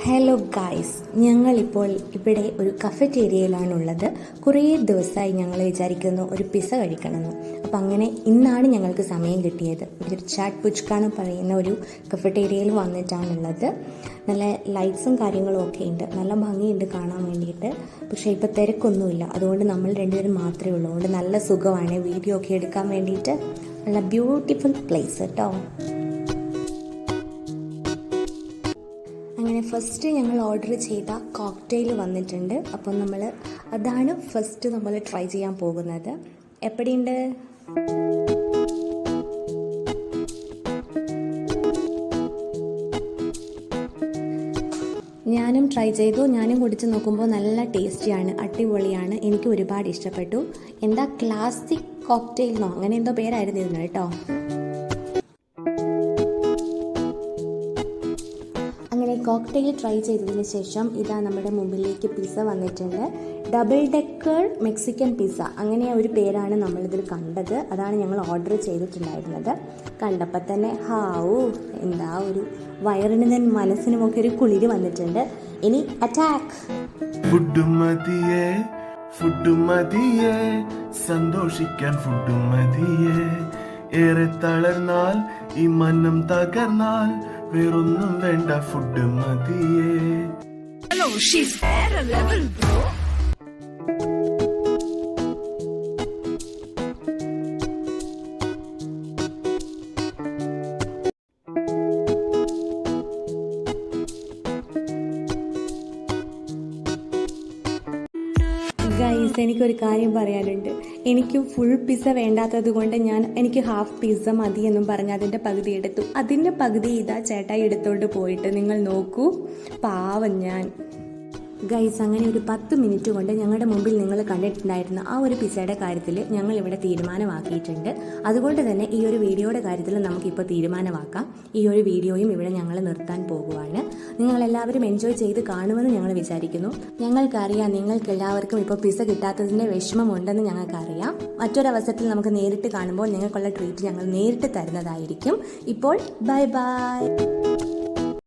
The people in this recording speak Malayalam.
ഹലോ ഗായ്സ്, ഞങ്ങളിപ്പോൾ ഇവിടെ ഒരു കഫറ്റേരിയയിലാണുള്ളത്. കുറേ ദിവസമായി ഞങ്ങൾ വിചാരിക്കുന്നു ഒരു പിസ്സ കഴിക്കണമെന്ന്. അപ്പം അങ്ങനെ ഇന്നാണ് ഞങ്ങൾക്ക് സമയം കിട്ടിയത്. ഒരു ചാട്ട് പുച്ക എന്ന് പറയുന്ന ഒരു കഫറ്റേരിയയിൽ വന്നിട്ടാണുള്ളത്. നല്ല ലൈറ്റ്സും കാര്യങ്ങളും ഒക്കെ ഉണ്ട്, നല്ല ഭംഗിയുണ്ട് കാണാൻ വേണ്ടിയിട്ട്. പക്ഷേ ഇപ്പോൾ തിരക്കൊന്നുമില്ല, അതുകൊണ്ട് നമ്മൾ രണ്ടുപേരും മാത്രമേ ഉള്ളൂ. അതുകൊണ്ട് നല്ല സുഖമാണ് വീഡിയോ ഒക്കെ എടുക്കാൻ വേണ്ടിയിട്ട്. നല്ല ബ്യൂട്ടിഫുൾ പ്ലേസ് കേട്ടോ. അങ്ങനെ ഫസ്റ്റ് ഞങ്ങൾ ഓർഡർ ചെയ്ത കോക്ടെയിൽ വന്നിട്ടുണ്ട്. അപ്പം അതാണ് ഫസ്റ്റ് നമ്മൾ ട്രൈ ചെയ്യാൻ പോകുന്നത്. എപ്പടിയുണ്ട്? ഞാനും ട്രൈ ചെയ്തു, ഞാനും കുടിച്ച് നോക്കുമ്പോൾ നല്ല ടേസ്റ്റിയാണ്, അടിപൊളിയാണ്. എനിക്ക് ഒരുപാട് ഇഷ്ടപ്പെട്ടു. എന്താ ക്ലാസിക് കോക്ടെയിൽന്നോ അങ്ങനെ എന്തോ പേരായിരുന്നു ഇതിന് കേട്ടോ. അങ്ങനെ കോക്ടെയിൽ ട്രൈ ചെയ്തതിന് ശേഷം ഇതാ നമ്മുടെ മുമ്പിലേക്ക് പിസ്സ വന്നിട്ടുണ്ട്. ഡബിൾ ഡെക്കർ മെക്സിക്കൻ പിസ്സ, അങ്ങനെ ഒരു പേരാണ് നമ്മളിതിൽ കണ്ടത്. അതാണ് ഞങ്ങൾ ഓർഡർ ചെയ്തിട്ടുണ്ടായിരുന്നത്. കണ്ടപ്പോൾ തന്നെ എന്താ ഒരു വയറിനും മനസ്സിനുമൊക്കെ ഒരു കുളിര് വന്നിട്ടുണ്ട്. ഇനി അറ്റാക്ക്. ഫുഡ് മതിയേ, സന്തോഷിക്കാൻ ഫുഡ് മതിയേ. ഏറെ തളർന്നാൽ ഈ മനം തകർന്നാൽ വേറൊന്നും വേണ്ട, ഫുഡ് മതിയേ. Hello, she's at a level, bro. Guys, എനിക്കൊരു കാര്യം പറയാനുണ്ട്. എനിക്ക് ഫുൾ പിസ്സ വേണ്ടാത്തത് കൊണ്ട് എനിക്ക് ഹാഫ് പിസ്സ മതി എന്നും പറഞ്ഞ് അതിൻ്റെ പകുതി എടുത്തു. അതിൻ്റെ പകുതി ഇതാ ചേട്ടായി എടുത്തോണ്ട് പോയിട്ട് നിങ്ങൾ നോക്കൂ, പാവം ഞാൻ. ഗൈസ്, അങ്ങനെ ഒരു 10 മിനിറ്റ് കൊണ്ട് ഞങ്ങളുടെ മുമ്പിൽ നിങ്ങൾ കണ്ടിട്ടുണ്ടായിരുന്ന ആ ഒരു പിസ്സയുടെ കാര്യത്തിൽ ഞങ്ങൾ ഇവിടെ തീരുമാനമാക്കിയിട്ടുണ്ട്. അതുകൊണ്ട് തന്നെ ഈ ഒരു വീഡിയോയുടെ കാര്യത്തിൽ നമുക്കിപ്പോൾ തീരുമാനമാക്കാം. ഈ ഒരു വീഡിയോയും ഇവിടെ ഞങ്ങൾ നിർത്താൻ പോകുവാണ്. നിങ്ങളെല്ലാവരും എൻജോയ് ചെയ്ത് കാണുമെന്ന് ഞങ്ങൾ വിചാരിക്കുന്നു. ഞങ്ങൾക്കറിയാം നിങ്ങൾക്ക് എല്ലാവർക്കും ഇപ്പോൾ പിസ്സ കിട്ടാത്തതിൻ്റെ വിഷമമുണ്ടെന്ന് ഞങ്ങൾക്കറിയാം. മറ്റൊരവസരത്തിൽ നമുക്ക് നേരിട്ട് കാണുമ്പോൾ നിങ്ങൾക്കുള്ള ട്രീറ്റ് ഞങ്ങൾ നേരിട്ട് തരുന്നതായിരിക്കും. ഇപ്പോൾ ബൈ ബൈ.